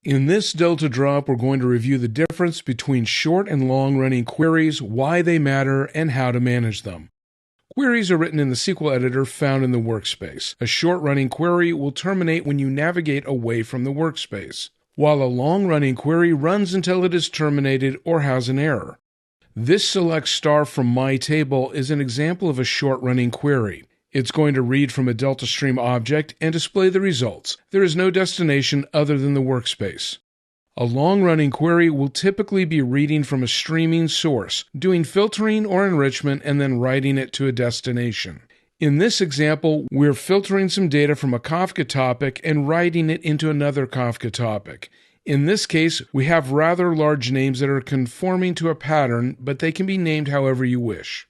In this Delta drop, we're going to review the difference between short and long-running queries, why they matter, and how to manage them. Queries are written in the SQL editor found in the workspace. A short-running query will terminate when you navigate away from the workspace, while a long-running query runs until it is terminated or has an error. This select star from my table is an example of a short-running query. It's going to read from a DeltaStream object and display the results. There is no destination other than the workspace. A long-running query will typically be reading from a streaming source, doing filtering or enrichment, and then writing it to a destination. In this example, we're filtering some data from a Kafka topic and writing it into another Kafka topic. In this case, we have rather large names that are conforming to a pattern, but they can be named however you wish.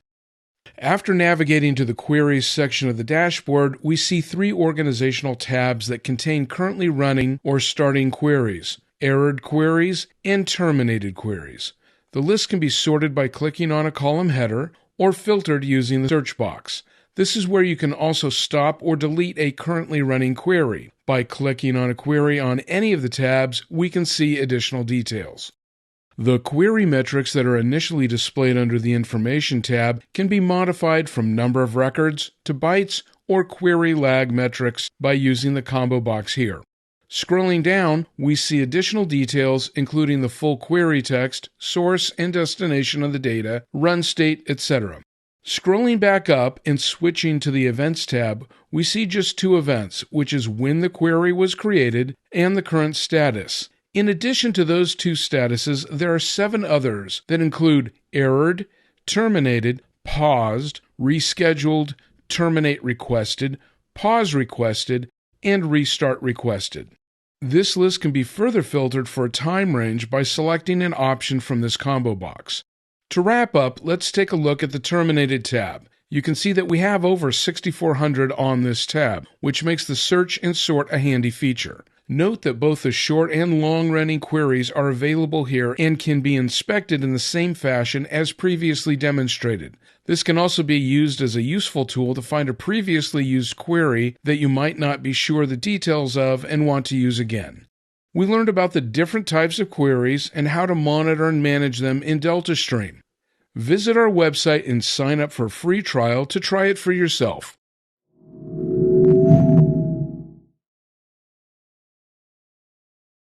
After navigating to the Queries section of the dashboard, we see three organizational tabs that contain currently running or starting queries, errored queries, and terminated queries. The list can be sorted by clicking on a column header or filtered using the search box. This is where you can also stop or delete a currently running query. By clicking on a query on any of the tabs, we can see additional details. The query metrics that are initially displayed under the Information tab can be modified from number of records to bytes or query lag metrics by using the combo box here. Scrolling down, we see additional details including the full query text, source and destination of the data, run state, etc. Scrolling back up and switching to the Events tab, we see just two events, which is when the query was created and the current status. In addition to those two statuses, there are 7 others that include errored, terminated, paused, rescheduled, terminate requested, pause requested, and restart requested. This list can be further filtered for a time range by selecting an option from this combo box. To wrap up, let's take a look at the Terminated tab. You can see that we have over 6,400 on this tab, which makes the search and sort a handy feature. Note that both the short and long-running queries are available here and can be inspected in the same fashion as previously demonstrated. This can also be used as a useful tool to find a previously used query that you might not be sure the details of and want to use again. We learned about the different types of queries and how to monitor and manage them in DeltaStream. Visit our website and sign up for a free trial to try it for yourself.